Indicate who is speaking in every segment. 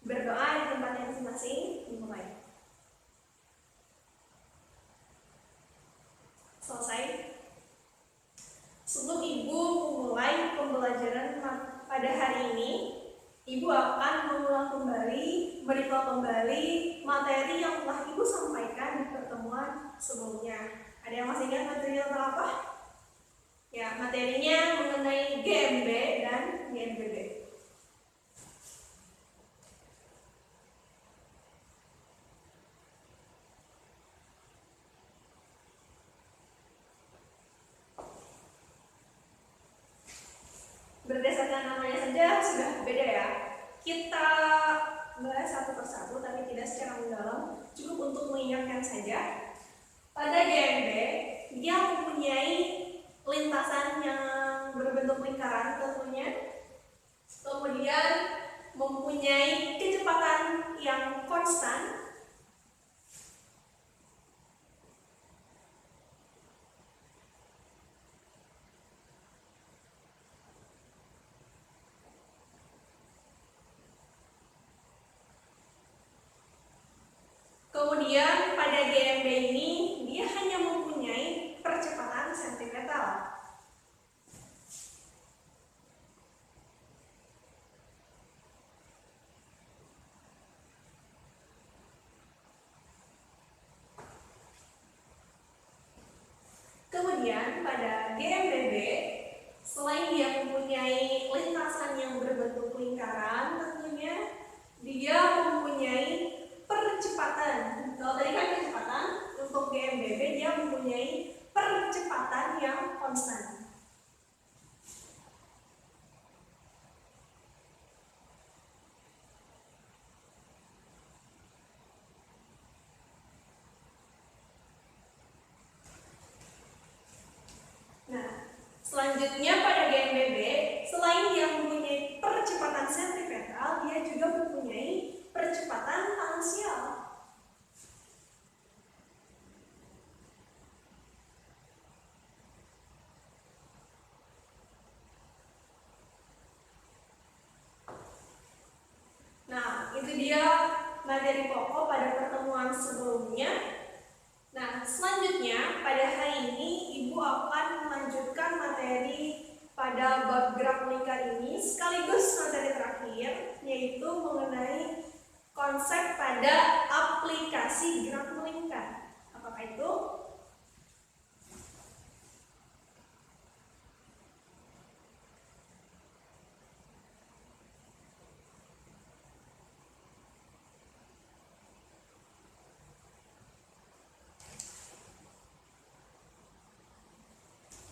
Speaker 1: Berdoa di tempatnya masing-masing, dimulai. Selesai. Sebelum Ibu memulai pembelajaran pada hari ini, Ibu akan mengulang kembali, mereflek kembali materi yang telah Ibu sampaikan di pertemuan sebelumnya. Ada yang masih ingat materinya tentang apa? Ya, materinya mengenai GMB dan GMBB. Berdasarkan namanya saja sudah beda ya. Kita bahas satu persatu tapi tidak secara mendalam, cukup untuk mengingatkan saja. Pada GMB, dia mempunyai lintasan yang berbentuk lingkaran tentunya, kemudian mempunyai kecepatan yang konstan, kemudian pada GMB ini dia hanya mempunyai percepatan sentimeter. Kemudian pada GMBB, selain dia mempunyai lintasan yang berbentuk lingkaran, tentunya dia mempunyai percepatan. Kalau tadi kan kecepatan, untuk GMBB dia mempunyai percepatan yang konstan. Nah, selanjutnya pada GMBB, selain dia mempunyai percepatan sentripetal, dia juga mempunyai percepatan tangensial. Nah, itu dia materi pokok pada pertemuan sebelumnya. Nah, selanjutnya pada hari ini Ibu akan melanjutkan materi pada bab gerak melingkar ini sekaligus materi terakhir, yaitu mengenai konsep pada aplikasi gerak melingkar. Apakah itu?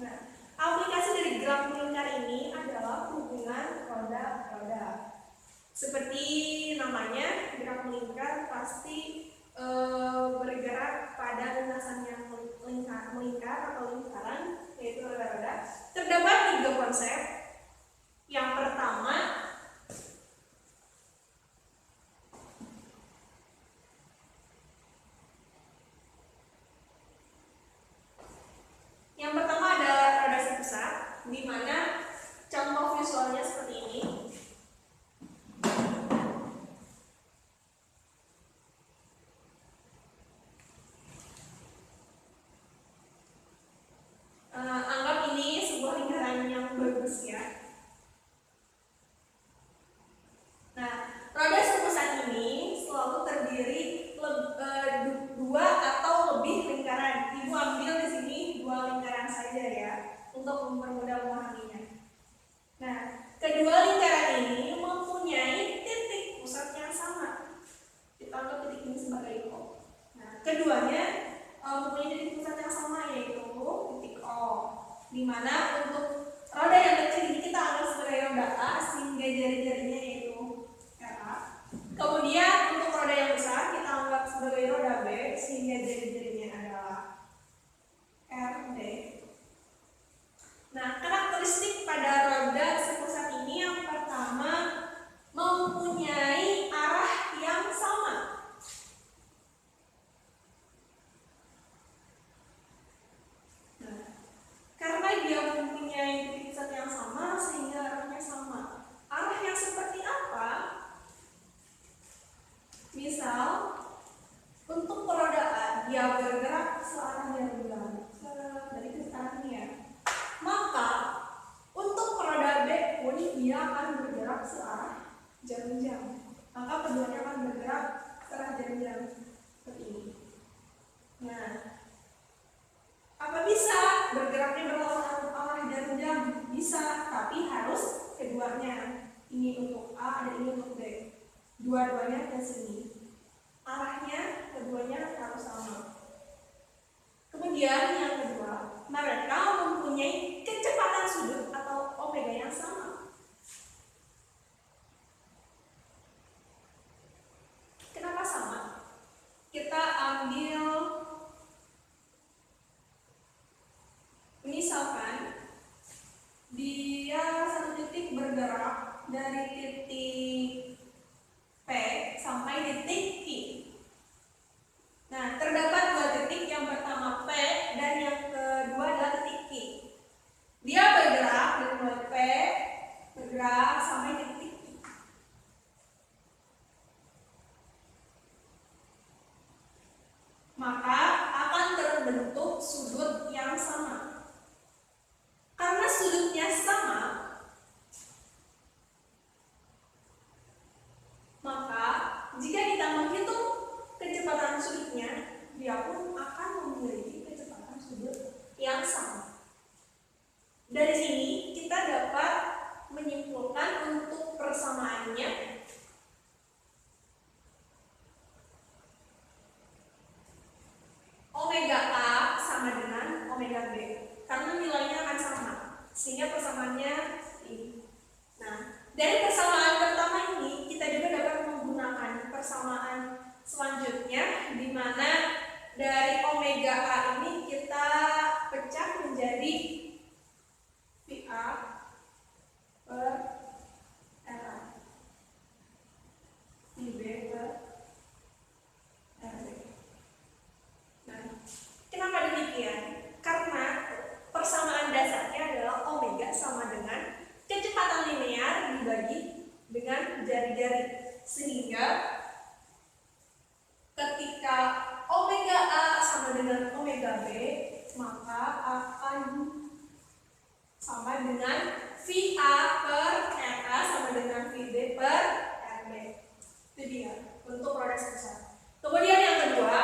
Speaker 1: Nah, aplikasi dari gerak melingkar ini adalah hubungan roda-roda. Seperti namanya, gerak melingkar pasti bergerak pada lintasan yang melingkar atau lingkaran, yaitu roda-roda. Terdapat 3 konsep. Yang pertama, adalah roda sepusat, di mana contoh visualnya seperti ini. Anggap ini sebuah lingkaran yang bagus ya. Nah, roda sepusat ini selalu terdiri 2 atau lebih lingkaran. Ibu ambil di sini 2 lingkaran saja ya, untuk mempermudah memahaminya. Nah, kedua lingkaran ini mempunyai titik pusat yang sama. Kita anggap titik ini sebagai O. Nah, keduanya mempunyai titik pusat yang sama, yaitu titik O. Dimana untuk roda yang kecil ini kita anggap sebagai roda A, sehingga jari-jarinya yaitu RA. Kemudian untuk roda yang besar kita anggap sebagai roda B, sehingga jari-jarinya adalah RD. Nah, karakteristik pada roda sepusat ini yang pertama mempunyai arah yang sama. Nah, karena dia mempunyai bergeraknya berlawanan arah jarum jam? Bisa, tapi harus keduanya. Ini untuk A, ada ini untuk B. Dua-duanya ke sini. Arahnya keduanya harus sama. Kemudian yang kedua, mereka mempunyai kecepatan sudut atau omega yang sama. Kenapa sama? Kita ambil misalkan dia satu titik bergerak dari titik P sampai titik Q. Nah, terdapat dua titik, yang pertama P dan yang kedua adalah titik Q. Dia bergerak dari mulai P bergerak sampai titik Q. Maka akan terbentuk sudut yang sama. Karena sudutnya sama, maka jika kita menghitung kecepatan sudutnya, dia pun akan memiliki kecepatan sudut yang sama. Dari sini kita dapat menyimpulkan untuk persamaannya omega A sama dengan omega B, karena nilainya akan sama, sehingga persamaannya ini. Nah, dari persamaan pertama ini kita juga dapat menggunakan persamaan selanjutnya, di mana dari omega A ini kita pecah menjadi VA per RA, VB per RB. Nah, kenapa demikian? Karena persamaan dasarnya adalah omega sama dengan kecepatan linear dibagi dengan jari-jari, sehingga ketika omega A sama dengan omega B, maka akan sama dengan VA per RA sama dengan VB per RB. Itu dia untuk roda sebesar. Kemudian yang kedua,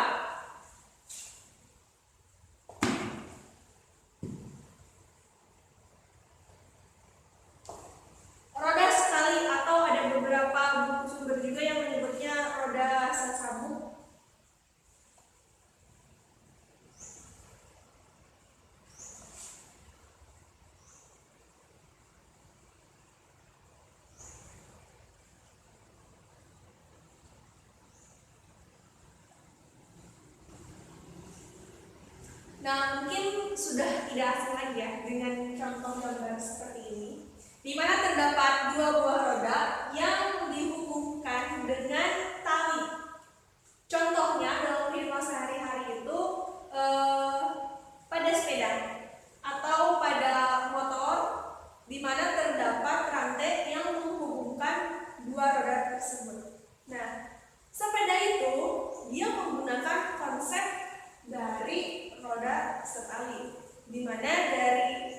Speaker 1: roda sekali, atau ada beberapa buku sumber juga yang menyebutnya roda sesabuk. Nah, mungkin sudah tidak asing lagi ya dengan contoh gambar seperti ini, di mana terdapat dua buah roda yang dihubungkan dengan tali. Contohnya dalam kehidupan sehari-hari itu pada sepeda atau pada motor, di mana terdapat rantai yang menghubungkan dua roda tersebut. Nah, sepeda itu dia menggunakan konsep dari roda setali, di mana dari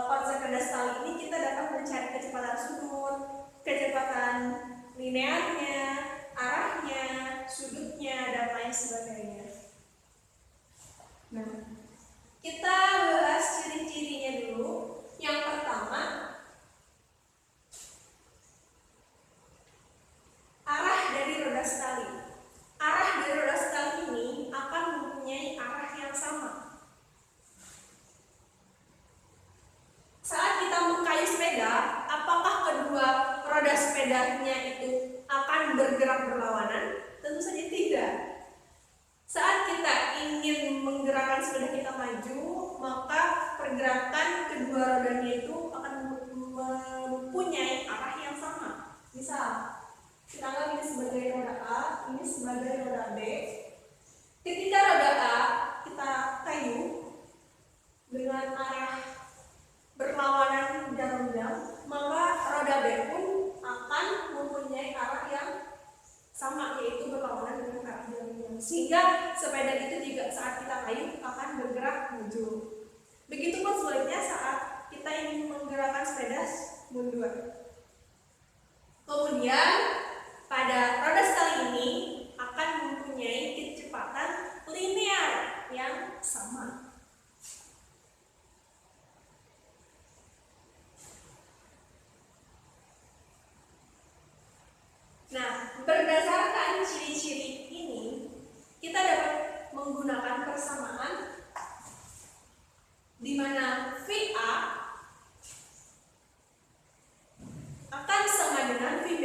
Speaker 1: konsep roda setali ini kita dapat mencari kecepatan sudut, kecepatan linearnya, arahnya, sudutnya, dan lain sebagainya. Nah, kita bahas ciri-cirinya dulu. Yang pertama, arah dari roda setali. Arah dari roda setali ini akan mempunyai arah yang sama. Saat kita mengkayu sepeda, apakah kedua roda sepedanya itu akan bergerak berlawanan? Tentu saja tidak. Saat kita ingin menggerakkan sepeda kita maju, maka pergerakan kedua rodanya itu akan mempunyai arah yang sama. Misal, kita anggap ini sebagai roda A, ini sebagai roda B. Ketika roda A kita kayu dengan arah berlawanan jarum jam, maka roda B pun akan mempunyai arah yang sama, yaitu berlawanan dengan arah jarum jam. Sehingga sepeda itu juga saat kita kayu akan bergerak maju. Begitupun sebaliknya saat kita ingin menggerakkan sepeda mundur. Kemudian pada roda setali ini akan mempunyai kecepatan linear yang sama. berdasarkan ciri-ciri ini, kita dapat menggunakan persamaan di mana VA akan sama dengan VB.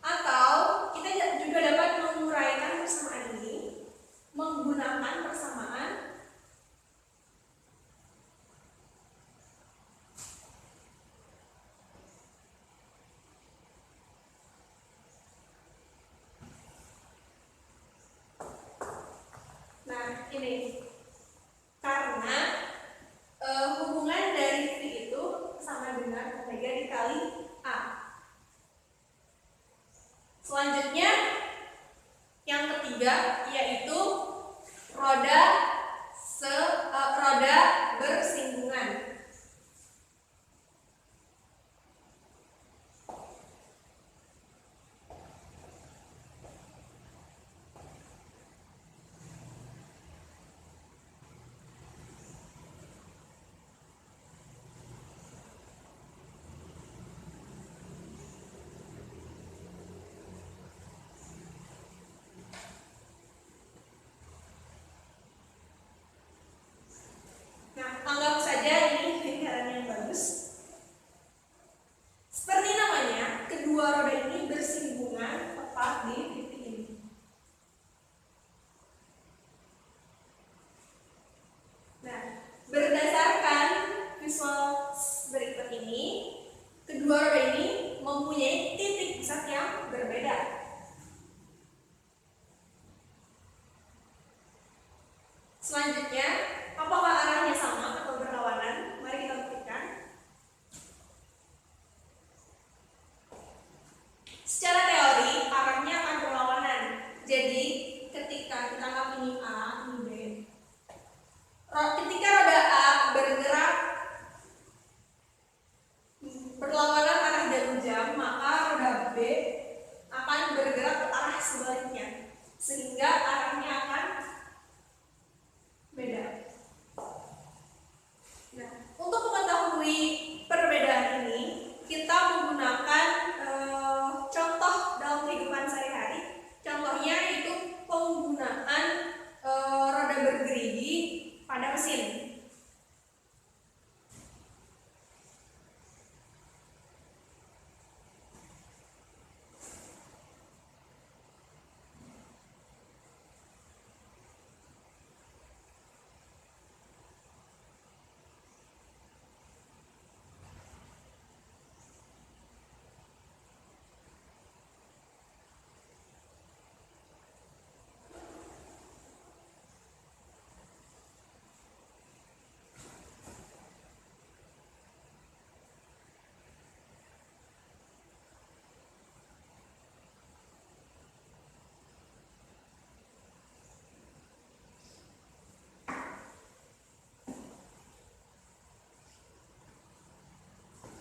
Speaker 1: Atau kita juga dapat menguraikan persamaan ini menggunakan persamaan ini, karena hubungan dari V itu sama dengan omega dikali A. Selanjutnya yang ketiga yaitu roda bersinggungan. Nah, anggap saja ini lingkaran yang bagus. Seperti namanya, kedua roda ini bersinggungan tepat di titik ini. Nah, berdasarkan visual berikut ini, kedua roda ini mempunyai titik pusat yang berbeda. Selanjutnya, apakah arahnya sama atau berlawanan? Mari kita buktikan. Secara teori, arahnya akan berlawanan. Jadi, ketika kita anggap ini A, ini B. Ketika roda A bergerak berlawanan arah jarum jam, maka roda B akan bergerak ke arah sebaliknya, sehingga arahnya akan beda. Nah, untuk mengetahui perbedaan ini, kita menggunakan contoh dalam kehidupan sehari-hari. Contohnya yaitu penggunaan roda bergerigi pada mesin.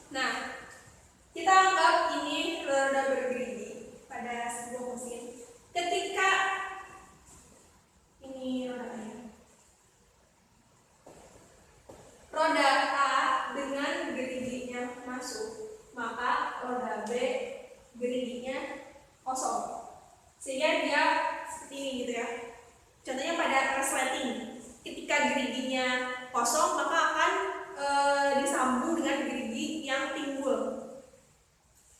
Speaker 1: Nah, kita anggap ini roda bergerigi pada sebuah mesin. Ketika ini rodanya, roda A dengan geriginya masuk, maka roda B geriginya kosong, sehingga dia seperti ini gitu ya. Contohnya pada resleting, ketika geriginya kosong maka akan disambung dengan gerigi yang timbul.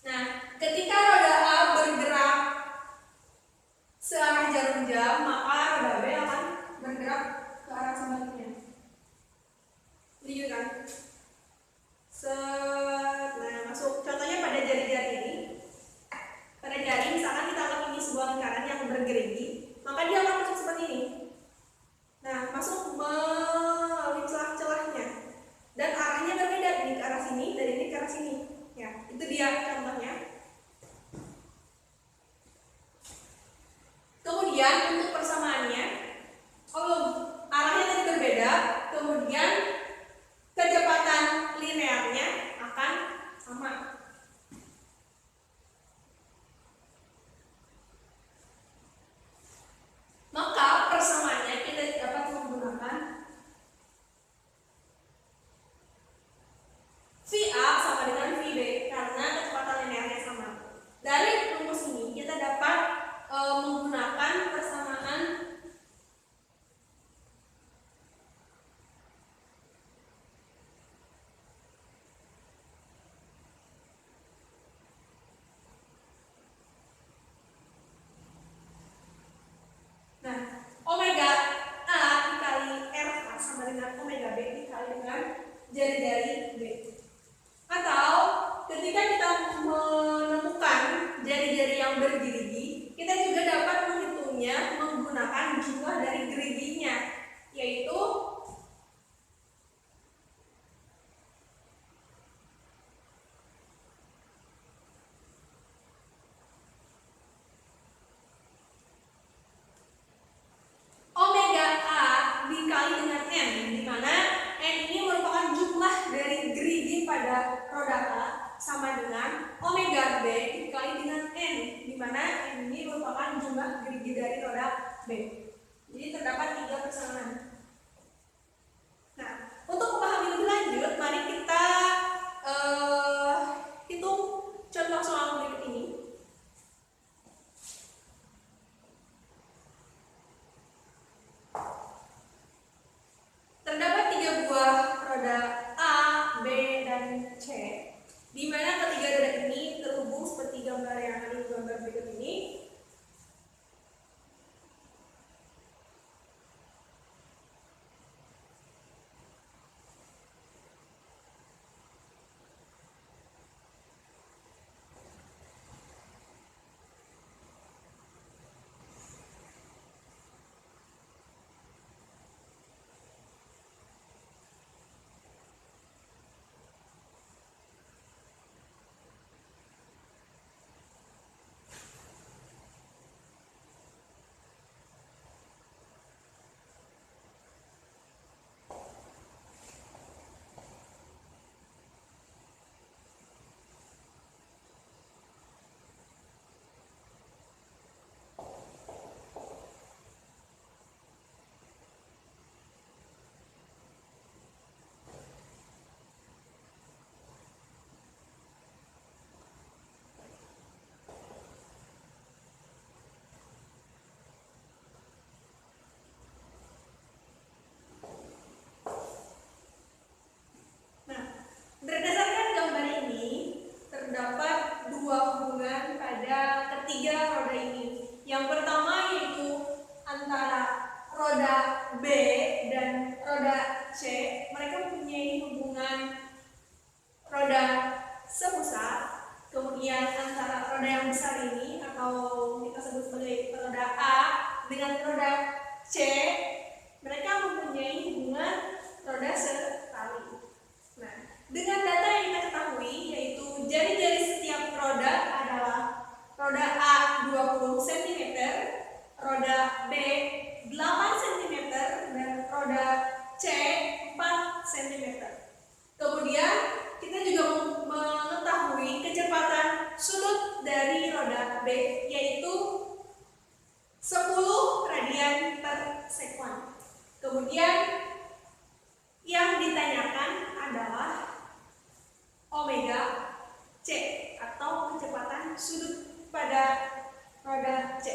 Speaker 1: Nah, ketika roda A bergerak searah jarum jam, maka roda B akan bergerak ke arah sebaliknya. Lihat kan? Nah, masuk. Contohnya pada jari-jari ini. Pada jari, misalkan kita anggap ini sebuah lingkaran yang bergerigi, maka dia akan masuk seperti ini. Nah, masuk melalui celah-celahnya. Dan arahnya berbeda, ini ke arah sini, dan ini ke arah sini. Ya, itu dia contohnya. Kemudian untuk persamaannya, arahnya tadi berbeda, kemudian kecepatan linearnya akan sama. Maka persamaannya kita dapat menggunakan VA B. Jadi terdapat 3 persamaan. Nah, untuk memahami lebih lanjut, mari kita hitung contoh soal berikut ini. Terdapat 3 buah roda A, B, dan C, di mana ketiga roda ini terhubung seperti gambar yang ada di gambar berikut ini. Berdasarkan gambar ini, terdapat 2 hubungan pada ketiga roda ini. Yang pertama yaitu antara roda B dan roda C. Mereka mempunyai hubungan roda sepusat. Kemudian antara roda yang besar ini atau kita sebut sebagai roda A dengan roda C, mereka mempunyai hubungan roda setali. Nah, dengan data yang kita ketahui, yaitu jari-jari setiap roda adalah roda A 20 cm, roda B 8 cm, dan roda C 4 cm. Kemudian kita juga mengetahui kecepatan sudut dari roda B, yaitu 10 radian per sekon. Kemudian yang ditanyakan adalah omega C atau kecepatan sudut pada roda C.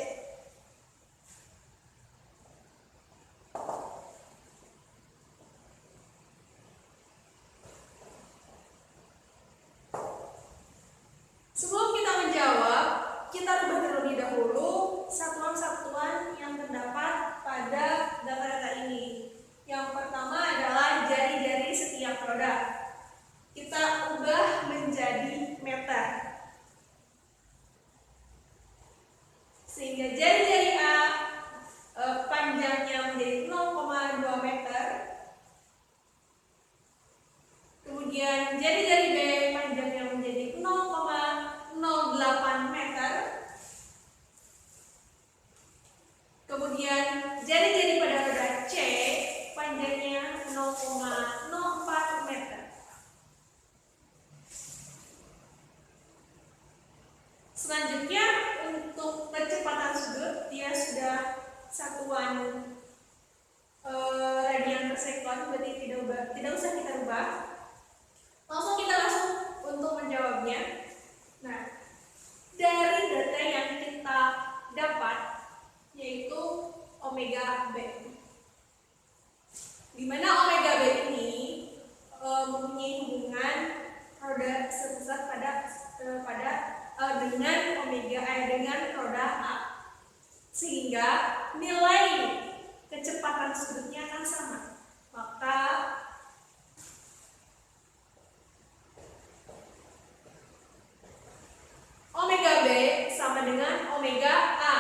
Speaker 1: Sebelum kita menjawab, kita rubah terlebih dahulu satuan-satuan yang terdapat pada data-data ini. Yang pertama adalah jari-jari setiap roda. Kita ubah menjadi meter. Sehingga jari-jari A panjangnya menjadi 0,2 meter. Kemudian jari-jari B panjangnya menjadi 0,08 meter. Kemudian jari-jari pada roda C panjangnya 0,04 meter. Selanjutnya untuk kecepatan sudut, dia sudah satuan radian per sekon, berarti tidak usah kita rubah. Langsung untuk menjawabnya. Nah, dari data yang kita dapat, yaitu omega B, di mana omega B ini mempunyai hubungan roda sepusat dengan dengan roda A, sehingga nilai kecepatan sudutnya akan sama. Maka omega B sama dengan omega A.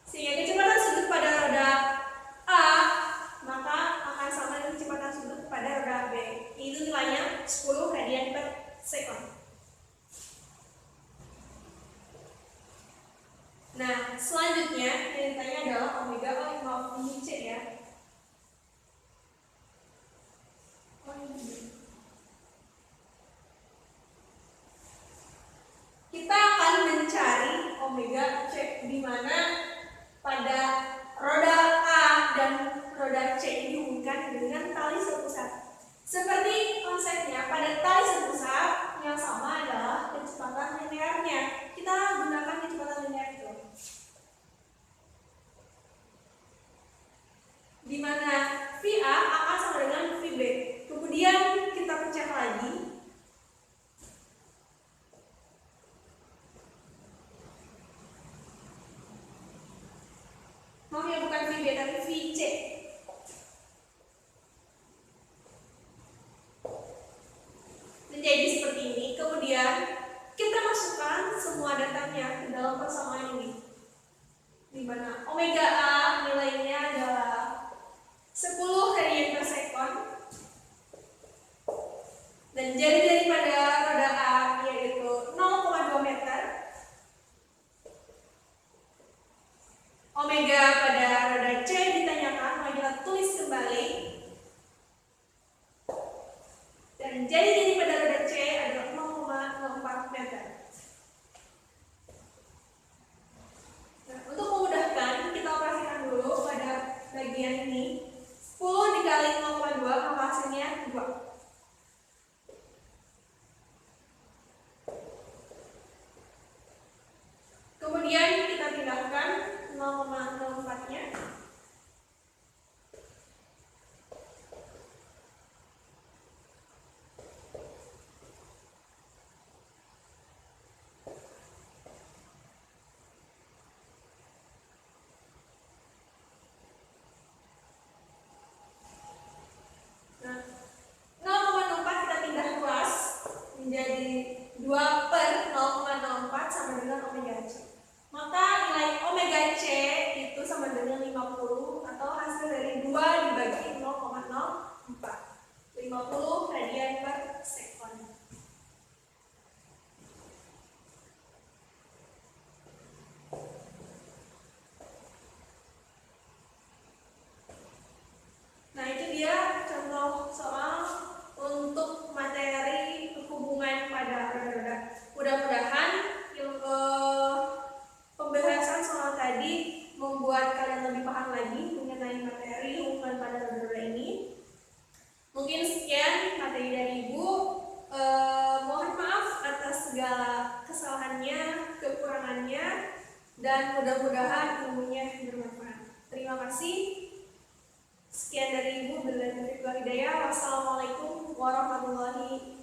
Speaker 1: Sehingga kecepatan sudut pada roda A maka akan sama dengan kecepatan sudut pada roda B. Itu nilainya 10 radian per sekon. Nah, selanjutnya yang ditanya adalah omega. Maaf, ini C ya. Oh, ini. menjadi seperti ini. Kemudian kita masukkan semua datanya ke dalam persamaan ini, di mana omega A nilainya adalah 10 radian per sekon, dan jari-jari pada roda A yaitu 0,2 meter. Omega pada roda C ditanyakan, mari kita tulis kembali, dan jari-jari pada roda C adalah 0,04 meter. Nah, untuk memudahkan, kita operasikan dulu pada bagian ini. 10 dikali 0,2 maka hasilnya 2. Kemudian kita pindahkan 0,04-nya. Nah, 0,04 kita pindah ruas menjadi 2 per 0,04 sama dengan omega C. Maka nilai omega C itu sama dengan 50 atau hasil dari 2 dibagi 0,04. 50 radian per sekon. Nah, itu dia contoh soal untuk materi hubungan pada roda-roda. Mudah-mudahan pembahasan soal tadi membuat kalian lebih paham lagi mengenai materi hubungan pada roda-roda ini. Mungkin sekian materi dari Ibu. Mohon maaf atas segala kesalahannya, kekurangannya, dan mudah-mudahan ilmunya bermanfaat. Terima kasih. Sekian dari Ibu. Wassalamualaikum warahmatullahi wabarakatuh.